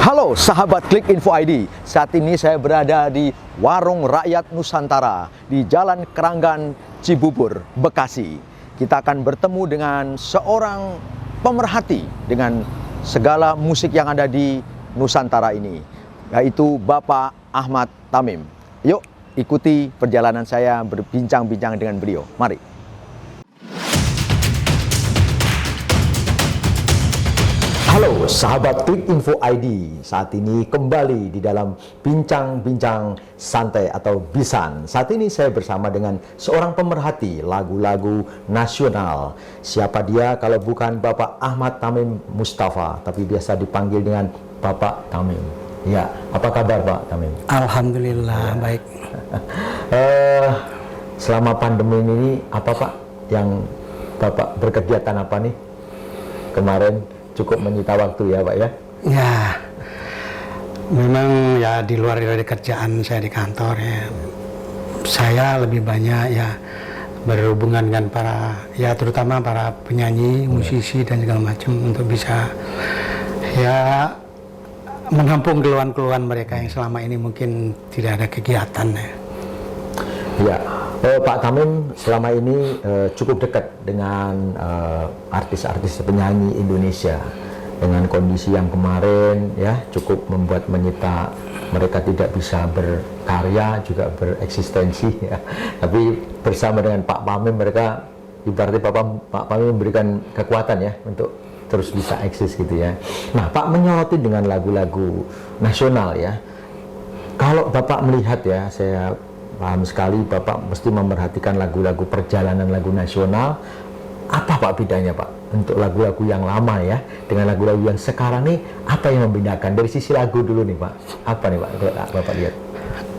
Halo sahabat Klik Info ID, saat ini saya berada di Warung Rakyat Nusantara di Jalan Keranggan, Cibubur, Bekasi. Kita akan bertemu dengan seorang pemerhati dengan segala musik yang ada di Nusantara ini, yaitu Bapak Ahmad Tamim. Yuk ikuti perjalanan saya berbincang-bincang dengan beliau. Mari. Halo sahabat Klik Info ID, saat ini kembali di dalam bincang-bincang santai atau bisan. Saat ini saya bersama dengan seorang pemerhati lagu-lagu nasional. Siapa dia kalau bukan Bapak Ahmad Tamim Mustafa, tapi biasa dipanggil dengan Bapak Tamim. Ya, apa kabar Pak Tamim? Alhamdulillah, ya. Baik. Selama pandemi ini apa Pak yang Bapak berkegiatan apa nih kemarin? Cukup menyita waktu ya Pak ya? Ya, memang ya di luar dari kerjaan saya di kantor ya, saya lebih banyak ya berhubungan dengan terutama para penyanyi, musisi dan segala macam untuk bisa ya menampung keluhan-keluhan mereka yang selama ini mungkin tidak ada kegiatan ya. Ya. Pak Tamim selama ini cukup dekat dengan artis-artis penyanyi Indonesia, dengan kondisi yang kemarin ya cukup membuat menyita mereka tidak bisa berkarya juga bereksistensi ya. Tapi bersama dengan Pak Tamim mereka ibaratnya Pak Tamim memberikan kekuatan ya untuk terus bisa eksis gitu ya. Nah Pak menyoroti dengan lagu-lagu nasional ya. Kalau Bapak melihat ya, saya paham sekali Bapak mesti memerhatikan lagu-lagu perjalanan lagu nasional. Apa Pak bedanya Pak untuk lagu-lagu yang lama ya dengan lagu-lagu yang sekarang nih, apa yang membedakan dari sisi lagu dulu nih Pak? Apa nih Pak kalau Bapak lihat?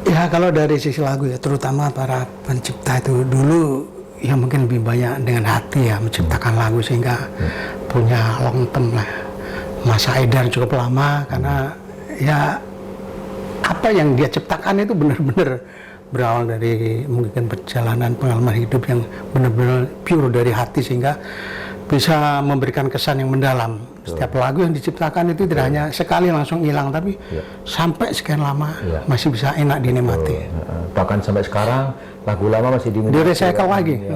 Ya kalau dari sisi lagu ya, terutama para pencipta itu dulu ya mungkin lebih banyak dengan hati ya menciptakan lagu sehingga punya long term lah, masa edar cukup lama karena ya apa yang dia ciptakan itu benar-benar berawal dari mungkin perjalanan pengalaman hidup yang benar-benar pure dari hati sehingga bisa memberikan kesan yang mendalam. Setiap lagu yang diciptakan itu tidak hanya sekali langsung hilang, tapi sampai sekian lama masih bisa enak dinikmati. Bahkan sampai sekarang lagu lama masih di-recycle lagi. Ya,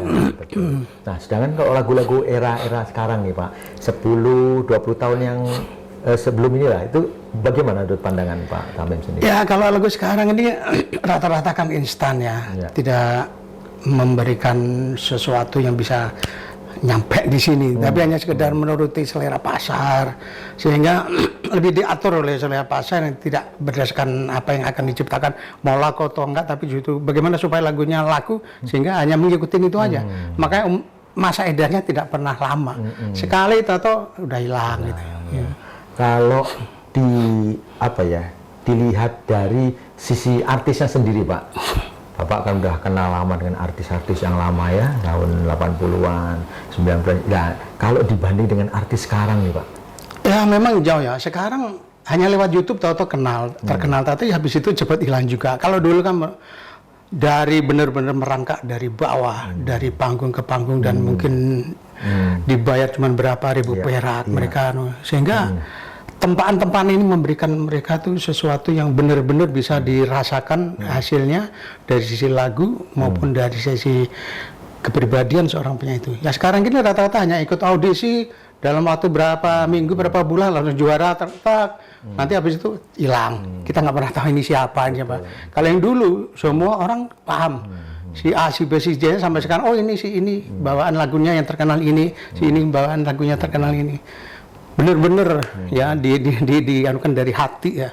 nah, sedangkan kalau lagu-lagu era-era sekarang nih Pak, 10-20 tahun yang sebelum inilah, itu bagaimana menurut pandangan Pak Tamim sendiri? Ya kalau lagu sekarang ini rata-rata kan instan ya, tidak memberikan sesuatu yang bisa nyampe di sini, tapi hanya sekedar menuruti selera pasar, sehingga lebih diatur oleh selera pasar yang tidak berdasarkan apa yang akan diciptakan mau laku atau enggak, tapi justru bagaimana supaya lagunya laku sehingga hanya mengikuti itu aja. Makanya masa edarnya tidak pernah lama, sekali atau udah hilang gitu. Ya. Kalau dilihat dari sisi artisnya sendiri Pak, Bapak kan udah kenal lama dengan artis-artis yang lama ya, tahun 80-an, 90-an. Nah, kalau dibanding dengan artis sekarang nih Pak? Ya memang jauh ya, sekarang hanya lewat YouTube tahu-tahu terkenal, tapi habis itu cepat hilang juga. Kalau dulu kan dari benar-benar merangkak dari bawah, dari panggung ke panggung dan mungkin dibayar cuma berapa ribu perak mereka, sehingga tempaan-tempaan ini memberikan mereka tuh sesuatu yang benar-benar bisa dirasakan hasilnya dari sisi lagu maupun dari sisi kepribadian seorang penyanyi itu. Ya sekarang ini rata-rata hanya ikut audisi dalam waktu berapa minggu, berapa bulan langsung juara nanti habis itu hilang. Kita nggak pernah tahu ini siapa. Kalau yang dulu semua orang paham. Si A, si B, si J sampai sekarang, oh ini si ini bawaan lagunya yang terkenal ini, si ini bawaan lagunya terkenal ini. Benar-benar ya dianukan dari hati ya,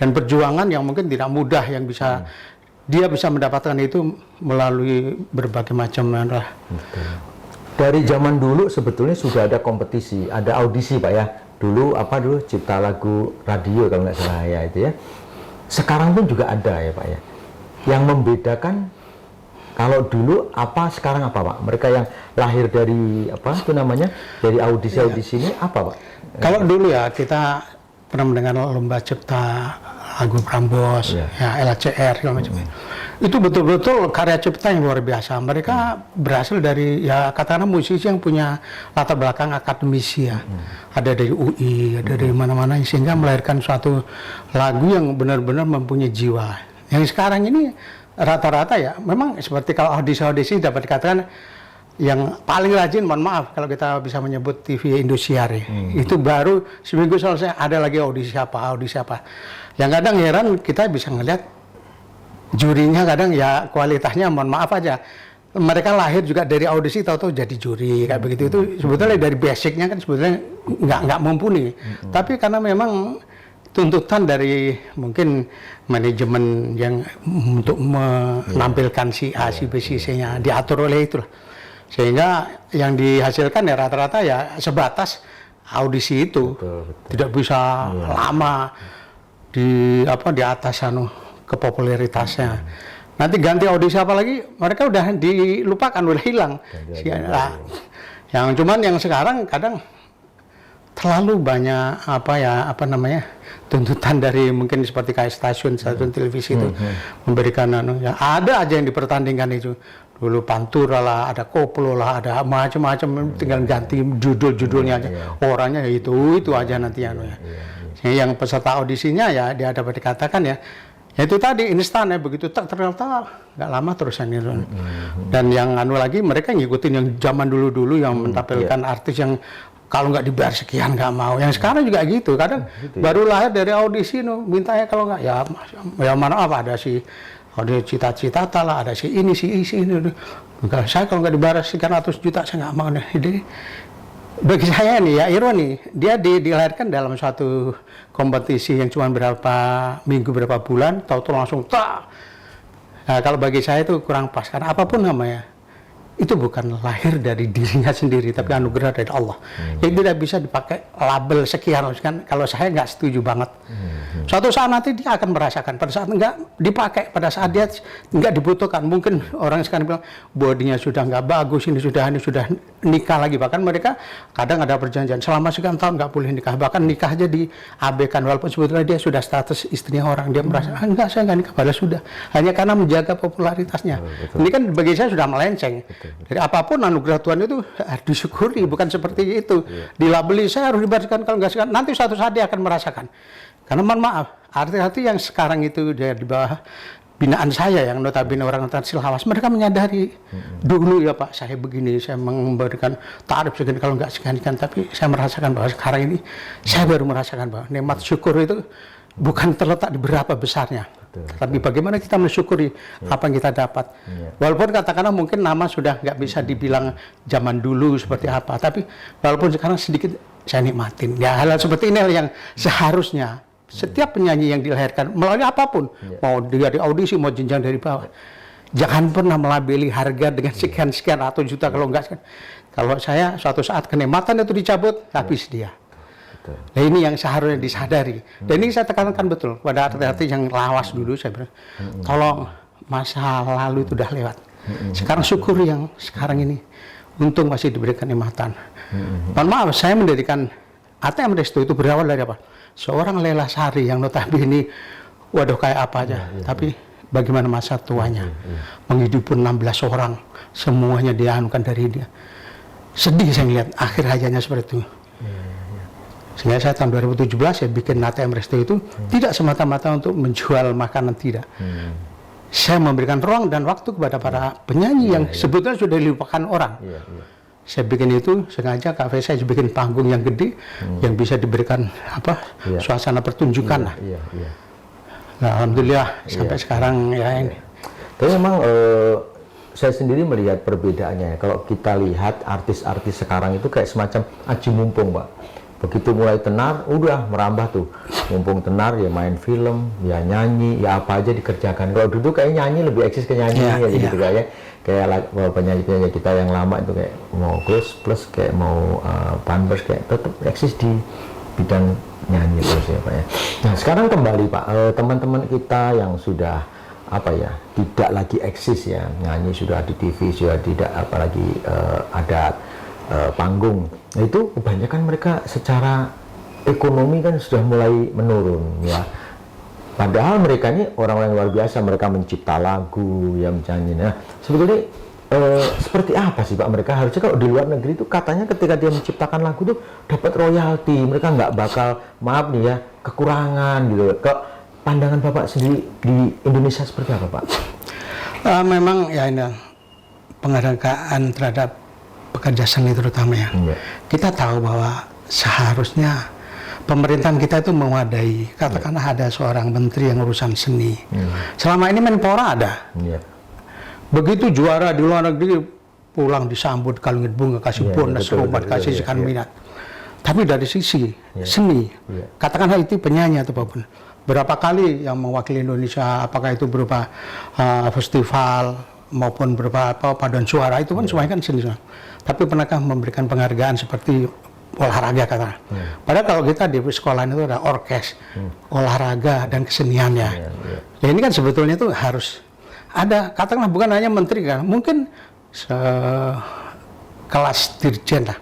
dan perjuangan yang mungkin tidak mudah yang bisa dia bisa mendapatkan itu melalui berbagai macam lah. Dari zaman dulu sebetulnya sudah ada kompetisi, ada audisi Pak ya. Dulu cipta lagu radio kalau nggak salah ya itu ya. Sekarang pun juga ada ya Pak ya. Yang membedakan kalau dulu apa, sekarang apa Pak? Mereka yang lahir dari dari audisi-audisi ini apa Pak? Kalau dulu ya kita pernah mendengar lomba cipta lagu Prambors, ya LCR segala macam. Itu betul-betul karya cipta yang luar biasa. Mereka berasal dari ya katakanlah musisi yang punya latar belakang akademisi ya. Ada dari UI, ada dari mana-mana sehingga melahirkan suatu lagu yang benar-benar mempunyai jiwa. Yang sekarang ini rata-rata ya memang seperti kalau audisi dapat dikatakan yang paling rajin, mohon maaf kalau kita bisa menyebut TV Indosiar ya. Itu baru seminggu selesai ada lagi audisi apa. Yang kadang heran kita bisa ngeliat jurinya kadang ya kualitasnya mohon maaf aja. Mereka lahir juga dari audisi tahu-tahu jadi juri kayak begitu. Itu sebetulnya dari basicnya kan sebetulnya nggak mumpuni. Tapi karena memang tuntutan dari mungkin manajemen yang untuk menampilkan si A, si B, si C-nya diatur oleh itulah. Sehingga yang dihasilkan ya rata-rata ya sebatas audisi itu. Betul. Tidak bisa lama di atas kepopularitasnya. Nanti ganti audisi apa lagi, mereka udah dilupakan, udah hilang. Yang cuman yang sekarang kadang terlalu banyak tuntutan dari mungkin seperti kayak stasiun televisi itu memberikan ya ada aja yang dipertandingkan itu. Dulu Pantura lah, ada Koplo lah, ada macam-macam, tinggal ganti judul-judulnya aja. Orangnya ya itu aja nanti ya. Yang peserta audisinya ya dia dapat dikatakan ya itu tadi instan ya begitu ternyata nggak lama terusan itu. Dan yang lagi mereka ngikutin yang zaman dulu yang menampilkan artis yang kalau nggak dibayar sekian nggak mau. Yang sekarang juga gitu kadang baru lahir dari audisi mintanya kalau nggak ya mana apa ada si ada cita-cita lah ada si ini enggak, saya kalau nggak dibayar sekian ratus juta saya nggak mau nih. Jadi bagi saya nih ya ironi dia dilahirkan dalam suatu kompetisi yang cuma berapa minggu berapa bulan tahu-tahu langsung tak. Nah, kalau bagi saya itu kurang pas karena apapun namanya itu bukan lahir dari dirinya sendiri tapi anugerah dari Allah yang tidak bisa dipakai label sekian kan. Kalau saya nggak setuju banget. Suatu saat nanti dia akan merasakan pada saat nggak dipakai, pada saat dia nggak dibutuhkan. Mungkin orang sekarang bilang bodinya sudah nggak bagus, ini sudah nikah lagi. Bahkan mereka kadang ada perjanjian selama sekian tahun nggak boleh nikah, bahkan nikah aja diabaikan walaupun sebetulnya dia sudah status istrinya orang. Dia merasa enggak, saya nggak nikah, padahal sudah, hanya karena menjaga popularitasnya. Ini kan bagi saya sudah melenceng. Jadi apapun anugerah Tuhan itu disyukuri, bukan seperti itu. Dilabeli saya harus dibayarkan, kalau nggak sekarang nanti suatu saat dia akan merasakan. Karena mohon maaf, artis-artis yang sekarang itu dia di bawah binaan saya yang notabene orang Tansil Hawas, mereka menyadari dulu ya Pak, saya begini, saya memberikan tarif segini kalau nggak sekian, tapi saya merasakan bahwa sekarang ini saya baru merasakan bahwa nikmat syukur itu bukan terletak di berapa besarnya, tapi bagaimana kita mensyukuri apa yang kita dapat. Walaupun katakanlah mungkin nama sudah nggak bisa dibilang zaman dulu seperti apa, tapi walaupun sekarang sedikit saya nikmatin. Ya hal seperti ini yang seharusnya setiap penyanyi yang dilahirkan melalui apapun, mau dari audisi, mau jenjang dari bawah, jangan pernah melabeli harga dengan sekian atau juta kalau enggak. Kalau saya suatu saat kenikmatan itu dicabut, habis dia. Nah ini yang seharusnya disadari. Dan ini saya tekankan betul pada artis-artis yang lawas dulu, saya bilang, tolong masa lalu itu udah lewat. Sekarang syukur yang sekarang ini, untung masih diberikan nikmatan. Mohon maaf, saya mendirikan ATM Resto itu berawal dari apa? Seorang Lela Sari yang notabene waduh kayak apa aja, tapi bagaimana masa tuanya menghidupi 16 orang, semuanya dianukan dari dia. Sedih saya lihat akhir hayatnya seperti itu. Sehingga saya tahun 2017 saya bikin ATM Resto itu tidak semata-mata untuk menjual makanan, tidak. Saya memberikan ruang dan waktu kepada para penyanyi yang sebetulnya sudah dilupakan orang. Saya bikin itu sengaja, kafe saya bikin panggung yang gede yang bisa diberikan suasana pertunjukan lah. Nah, alhamdulillah sampai sekarang ya ini. Tapi memang saya sendiri melihat perbedaannya. Kalau kita lihat artis-artis sekarang itu kayak semacam aji mumpung, Pak. Begitu mulai tenar, udah merambah tuh. Mumpung tenar ya main film, ya nyanyi, ya apa aja dikerjakan. Kalau dulu kayak nyanyi lebih eksis ke nyanyi gitu kayak. Kayak penyanyi-penyanyi kita yang lama itu kayak mau plus kayak mau Pampers kayak tetap eksis di bidang nyanyi terus ya Pak ya. Nah sekarang kembali Pak, teman-teman kita yang sudah tidak lagi eksis ya, nyanyi sudah di TV, sudah tidak apalagi ada panggung. Nah, itu kebanyakan mereka secara ekonomi kan sudah mulai menurun ya. Padahal mereka ini orang-orang yang luar biasa, mereka mencipta lagu, ya menyanyi. Nah, sebetulnya seperti apa sih Pak mereka? Harusnya kalau di luar negeri itu katanya ketika dia menciptakan lagu itu dapat royalti, mereka nggak bakal, maaf nih ya, kekurangan gitu. Ke pandangan Bapak sendiri di Indonesia seperti apa Pak? Memang ya ini penghargaan terhadap pekerja seni terutama ya. Kita tahu bahwa seharusnya pemerintahan kita itu mewadai, katakanlah ada seorang menteri yang urusan seni. Selama ini Menpora ada. Begitu juara di luar negeri pulang disambut kalungit bunga, kasih bonus rumah, kasih sekian minat. Tapi dari sisi seni, katakanlah itu penyanyi atau apapun, berapa kali yang mewakili Indonesia, apakah itu berupa festival maupun berupa paduan suara, itu kan semuanya kan seni. Tapi pernahkah memberikan penghargaan seperti olahraga katakanlah? Padahal kalau kita di sekolah itu ada orkes, olahraga dan keseniannya. Ya ini kan sebetulnya itu harus ada, katakanlah bukan hanya menteri kan, mungkin kelas dirjen lah,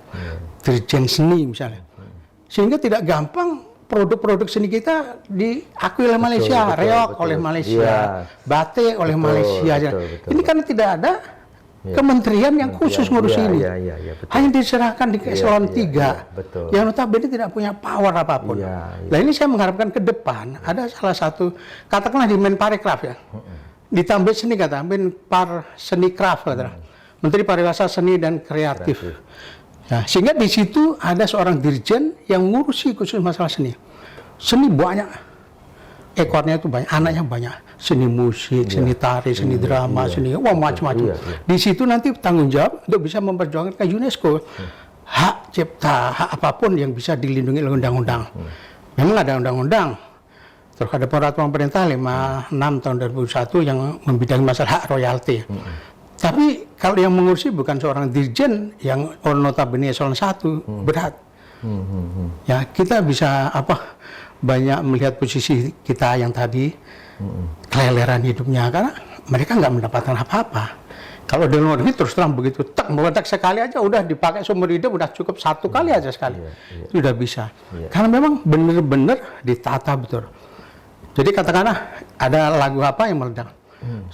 dirjen seni misalnya, sehingga tidak gampang produk-produk seni kita diakui oleh Malaysia, reok oleh Malaysia, batik oleh Malaysia. Ini karena tidak ada kementerian yang khusus ngurus ini, hanya diserahkan di eselon 3, yang notabene tidak punya power apapun. Nah ini saya mengharapkan ke depan ada salah satu, katakanlah di Menparekraf ya, ditambah seni kata, Menpar Seni Craft kata, Menteri Pariwisata Seni dan Kreatif. Nah, sehingga di situ ada seorang dirjen yang ngurusi khusus masalah seni. Seni banyak, ekornya itu banyak, anaknya banyak. Seni musik, seni tari, seni drama, seni macam-macam. Di situ nanti tanggung jawab untuk bisa memperjuangkan ke UNESCO hak cipta, hak apapun yang bisa dilindungi oleh undang-undang. Memang ada undang-undang. Terus ada peraturan pemerintah 56 tahun 2001 yang membidangi masalah hak royalti. Tapi kalau yang mengurusi bukan seorang dirjen yang notabene eselon 1, berat. Ya, kita bisa banyak melihat posisi kita yang tadi keleleran hidupnya karena mereka nggak mendapatkan apa-apa. Kalau di luar negeri terus terang begitu, meledak sekali aja udah dipakai seumur hidup, udah cukup satu kali aja sekali. Itu udah bisa. Karena memang benar-benar ditata betul. Jadi katakanlah ada lagu apa yang meledak.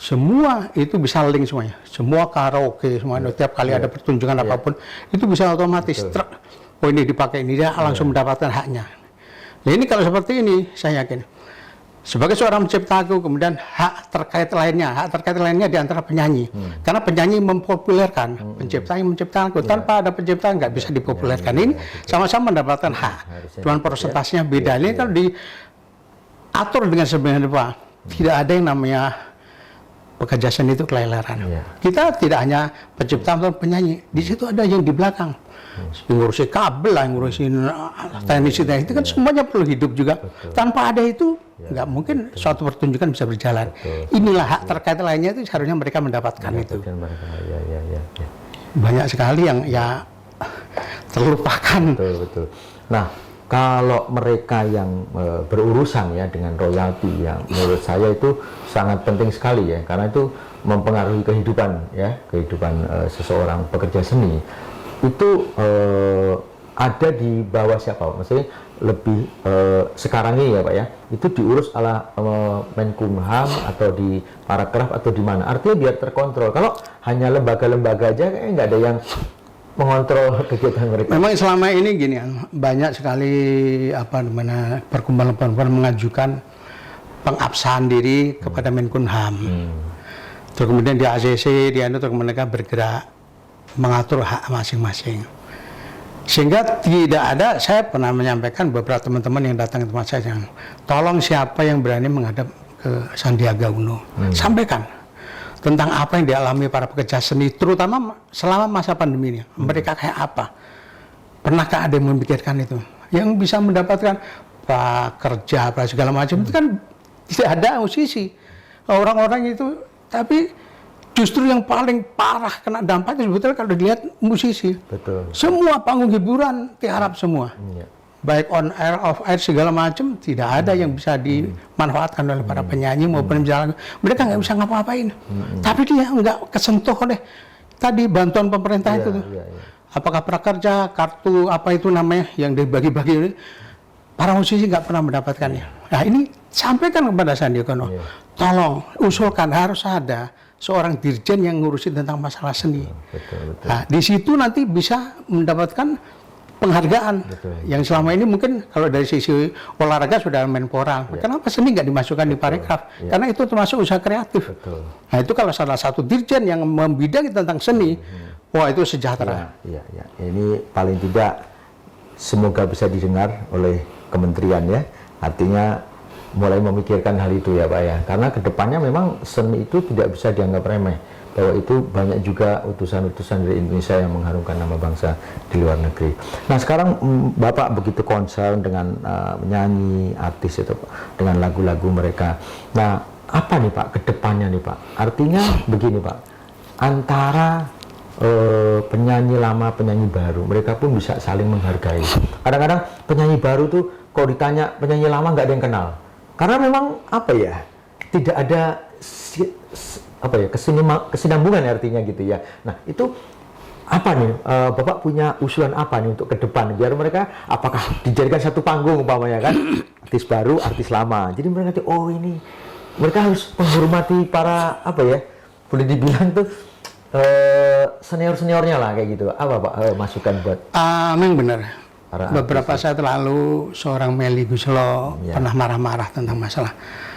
Semua itu bisa link semuanya, semua karaoke, semuanya tiap kali ada pertunjukan apapun itu bisa otomatis oh ini dipakai ini, dia langsung mendapatkan haknya. Nah ini kalau seperti ini saya yakin sebagai seorang pencipta lagu kemudian hak terkait lainnya di antara penyanyi, karena penyanyi mempopulerkan, pencipta yang menciptakan lagu, tanpa ada pencipta nggak bisa dipopulerkan. Ini sama-sama mendapatkan hak, cuman persentasenya beda. Ini kalau diatur dengan sebenarnya Pak, tidak ada yang namanya pekerja seni itu keleleran. Kita tidak hanya pencipta atau penyanyi, di situ ada yang di belakang, ngurusin kabel, ngurusin teknis itu kan semuanya perlu hidup juga. Tanpa ada itu nggak mungkin suatu pertunjukan bisa berjalan. Inilah hak terkait lainnya itu seharusnya mereka mendapatkan itu. Banyak sekali yang ya terlupakan. Betul. Nah, kalau mereka yang berurusan ya dengan royalti, yang menurut saya itu sangat penting sekali ya, karena itu mempengaruhi kehidupan seseorang pekerja seni. Itu ada di bawah siapa? Maksudnya lebih sekarang ini ya Pak ya, itu diurus oleh Menkumham atau di Parekraf atau di mana? Artinya biar terkontrol. Kalau hanya lembaga-lembaga aja kayaknya nggak ada yang mengontrol kegiatan mereka. Memang selama ini gini banyak sekali perkumpulan-perkumpulan mengajukan pengabsahan diri kepada Menkumham. Terus kemudian di ACC terus mereka bergerak mengatur hak masing-masing. Sehingga tidak ada, saya pernah menyampaikan beberapa teman-teman yang datang ke tempat saya, tolong siapa yang berani menghadap ke Sandiaga Uno, sampaikan tentang apa yang dialami para pekerja seni, terutama selama masa pandemi ini. Mereka kayak apa? Pernahkah ada yang memikirkan itu? Yang bisa mendapatkan kerja, segala macam, itu kan tidak ada musisi. Orang-orang itu, tapi justru yang paling parah kena dampak itu sebetulnya kalau dilihat musisi. Betul. Semua panggung hiburan tiarap semua. Baik on air, off air, segala macam, tidak ada yang bisa dimanfaatkan oleh para penyanyi maupun misalnya mereka nggak bisa ngapa-ngapain. Tapi dia nggak kesentuh oleh tadi bantuan pemerintah itu. Apakah prakerja, kartu apa itu namanya yang dibagi-bagi, para musisi nggak pernah mendapatkannya. Nah ini sampaikan kepada Sandiaga Uno, tolong usulkan harus ada seorang dirjen yang ngurusin tentang masalah seni. Betul. Nah, di situ nanti bisa mendapatkan penghargaan yang selama ini mungkin kalau dari sisi olahraga sudah Menpora. Kenapa seni nggak dimasukkan di Parekraf? Karena itu termasuk usaha kreatif. Nah itu kalau salah satu dirjen yang membidangi tentang seni, wah itu sejahtera. Iya. Ini paling tidak semoga bisa didengar oleh kementerian ya. Artinya mulai memikirkan hal itu ya Pak ya. Karena kedepannya memang seni itu tidak bisa dianggap remeh. Bahwa itu banyak juga utusan-utusan dari Indonesia yang mengharumkan nama bangsa di luar negeri. Nah sekarang Bapak begitu concern dengan menyanyi, artis itu Pak, dengan lagu-lagu mereka. Nah apa nih Pak kedepannya nih Pak? Artinya begini Pak, antara penyanyi lama, penyanyi baru, mereka pun bisa saling menghargai. Kadang-kadang penyanyi baru tuh kalau ditanya penyanyi lama nggak ada yang kenal. Karena memang apa ya, tidak ada kesinambungan artinya gitu ya. Nah itu apa nih Bapak punya usulan apa nih untuk ke depan biar mereka apakah dijadikan satu panggung umpamanya kan, artis baru, artis lama. Jadi mereka nanti oh ini mereka harus menghormati para apa ya, boleh dibilang tuh senior-seniornya lah kayak gitu. Apa Pak masukan buat? Memang benar. Beberapa artis, saat lalu seorang Melly Goeslaw pernah marah-marah tentang masalah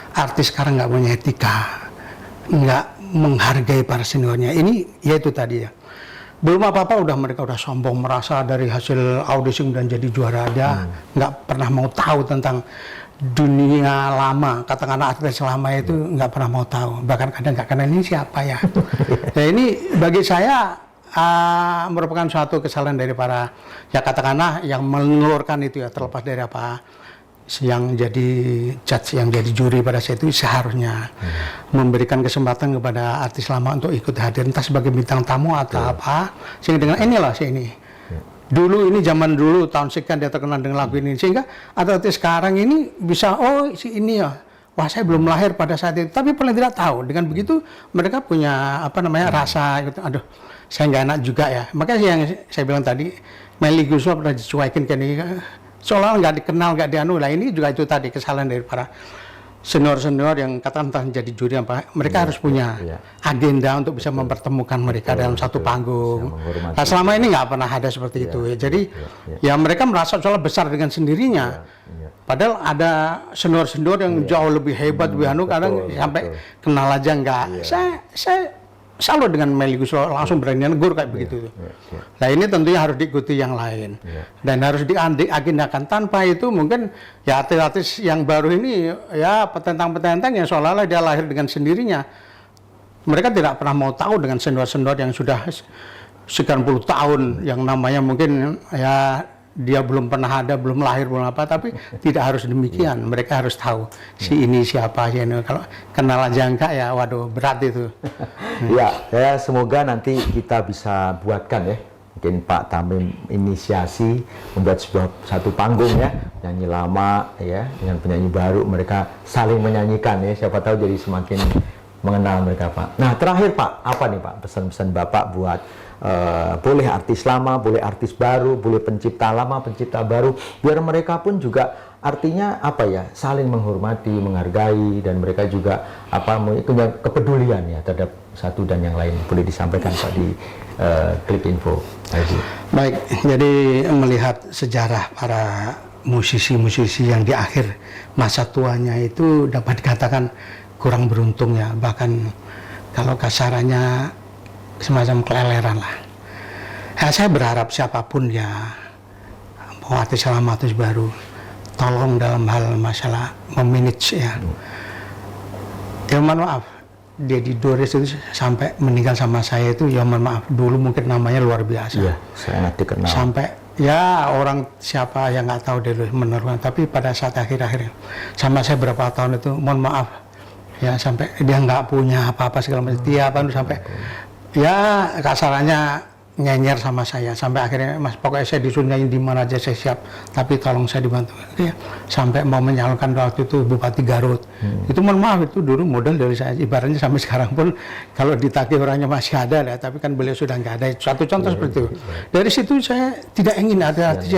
artis sekarang nggak punya etika, nggak menghargai para seniornya. Ini yaitu tadi ya. Belum apa-apa mereka udah sombong merasa dari hasil audisi dan jadi juara aja, nggak pernah mau tahu tentang dunia lama. Katakanlah artis lama itu nggak pernah mau tahu. Bahkan kadang nggak kenal ini siapa ya. Nah ini bagi saya merupakan suatu kesalahan dari para ya katakanlah yang mengeluarkan itu ya, terlepas dari apa yang jadi judge, yang jadi juri pada saat itu seharusnya memberikan kesempatan kepada artis lama untuk ikut hadir entah sebagai bintang tamu atau apa, sehingga dengan inilah ini dulu ini zaman dulu tahun sekian dia terkenal dengan lagu ini, sehingga artis sekarang ini bisa oh si ini ya, wah saya belum lahir pada saat itu, tapi paling tidak tahu. Dengan begitu mereka punya apa namanya rasa gitu, aduh saya nggak enak juga ya. Makanya yang saya bilang tadi, Melly Goeslaw pernah dicuekin kayak ini, seolah nggak dikenal, nggak dianu. Lah ini juga itu tadi kesalahan dari para senior-senior yang katakan jadi juri apa. Mereka harus punya agenda untuk bisa mempertemukan mereka dalam satu panggung. Nah selama ini nggak pernah ada seperti itu ya. Jadi ya mereka merasa seolah besar dengan sendirinya. Padahal ada senior-senior yang jauh lebih hebat, lebih anu, kadang sampai kenal aja nggak. Saya salut dengan Melly Goeslaw langsung berani negur kayak begitu. Nah ini tentunya harus diikuti yang lain dan harus diagendakan. Tanpa itu mungkin ya artis-artis yang baru ini ya petentang-petentang yang seolah-olah dia lahir dengan sendirinya. Mereka tidak pernah mau tahu dengan senior-senior yang sudah sekian puluh tahun yang namanya mungkin ya dia belum pernah ada, belum lahir, belum apa, tapi tidak harus demikian. Mereka harus tahu si ini siapa sih ini. Kalau kenal aja enggak ya, waduh berat itu. Ya, semoga nanti kita bisa buatkan ya. Mungkin Pak Tamim inisiasi membuat satu panggung ya, penyanyi lama ya dengan penyanyi baru, mereka saling menyanyikan ya. Siapa tahu jadi semakin mengenal mereka Pak. Nah terakhir Pak, apa nih Pak pesan-pesan Bapak buat boleh artis lama, boleh artis baru, boleh pencipta lama, pencipta baru, biar mereka pun juga artinya apa ya, saling menghormati, menghargai, dan mereka juga apa punya kepedulian ya terhadap satu dan yang lain. Boleh disampaikan Pak di Klip Info. Baik, jadi melihat sejarah para musisi-musisi yang di akhir masa tuanya itu dapat dikatakan kurang beruntung ya, bahkan kalau kasarannya semacam keleleran lah. Ya, saya berharap siapapun ya, mau artis lama artis baru, tolong dalam hal masalah memanage ya. Ya mohon maaf, Deddy Dores itu sampai meninggal sama saya itu ya mohon maaf, dulu mungkin namanya luar biasa. Iya, sangat dikenal. Sampai ya orang siapa yang nggak tahu dulu meneruskan, tapi pada saat akhir-akhir sama saya berapa tahun itu mohon maaf ya, sampai dia nggak punya apa-apa segala macam, dia apa sampai ya kasarannya nyenyer sama saya sampai akhirnya Mas pokoknya saya disuruh nyanyi di mana aja saya siap, tapi tolong saya dibantu. Ya, sampai mau menyalurkan waktu itu Bupati Garut. Itu mohon maaf itu dulu modal dari saya, ibaratnya sampai sekarang pun kalau ditagih orangnya masih ada ya, tapi kan beliau sudah nggak ada. Satu contoh seperti itu. Dari situ saya tidak ingin ada artis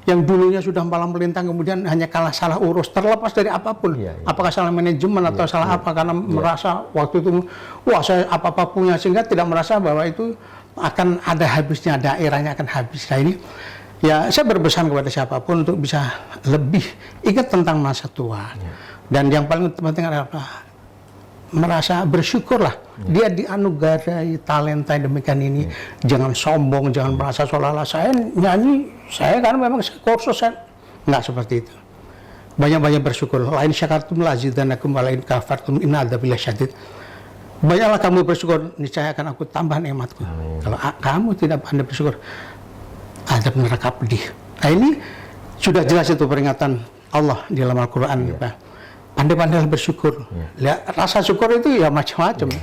yang dulunya sudah malang melintang kemudian hanya kalah salah urus, terlepas dari apapun, apakah salah manajemen atau salah apa, karena merasa waktu itu wah saya apa-apa punya, sehingga tidak merasa bahwa itu akan ada habisnya, daerahnya akan habis. Nah ini ya saya berpesan kepada siapapun untuk bisa lebih ingat tentang masa tua, dan yang paling penting adalah merasa bersyukurlah dia dianugerahi talenta yang demikian ini. Jangan sombong, jangan merasa seolah-olah saya nyanyi, saya karena memang saya kursus, saya nggak seperti itu. Banyak-banyak bersyukur. Lain syakartum lazidanakum wa lain kafartum inna adzabillahi syadid. Banyaklah kamu bersyukur, niscaya akan aku tambah nikmatku. Kalau kamu tidak pandai bersyukur, azab neraka pedih. Nah ini sudah jelas itu peringatan Allah di dalam Al-Quran. Pandai-pandailah bersyukur. Rasa syukur itu ya macam-macam.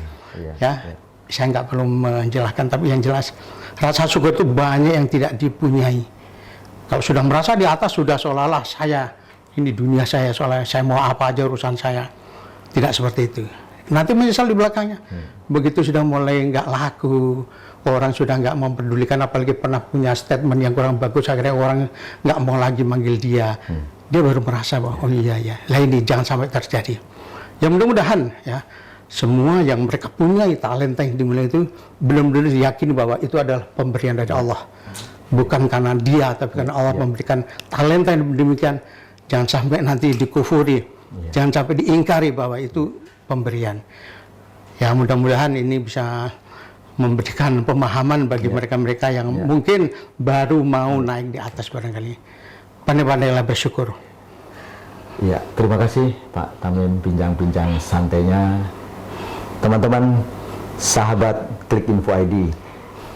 Saya nggak perlu menjelaskan, tapi yang jelas rasa syukur itu banyak yang tidak dipunyai. Kalau sudah merasa di atas, sudah seolah-olah saya, ini dunia saya, seolah saya mau apa aja urusan saya. Tidak seperti itu. Nanti menyesal di belakangnya. Begitu sudah mulai nggak laku, orang sudah nggak mempedulikan, apalagi pernah punya statement yang kurang bagus, akhirnya orang nggak mau lagi manggil dia. Dia baru merasa bahwa oh iya ya, lah ini jangan sampai terjadi. Ya mudah-mudahan ya semua yang mereka punya talenta yang dimiliki itu benar-benar diyakini bahwa itu adalah pemberian dari Allah, bukan karena dia, tapi karena Allah memberikan talenta yang demikian. Jangan sampai nanti dikufuri, jangan sampai diingkari bahwa itu pemberian. Ya mudah-mudahan ini bisa memberikan pemahaman bagi mereka-mereka yang mungkin baru mau naik di atas barangkali. Pandai-pandailah bersyukur. Ya, terima kasih Pak Tamim bincang-bincang santainya. Teman-teman, sahabat Klik Info ID,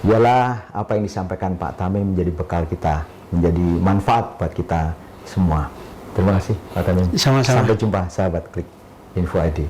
ialah apa yang disampaikan Pak Tamim menjadi bekal kita, menjadi manfaat buat kita semua. Terima kasih Pak Tamim. Sama-sama. Sampai jumpa sahabat Klik Info ID.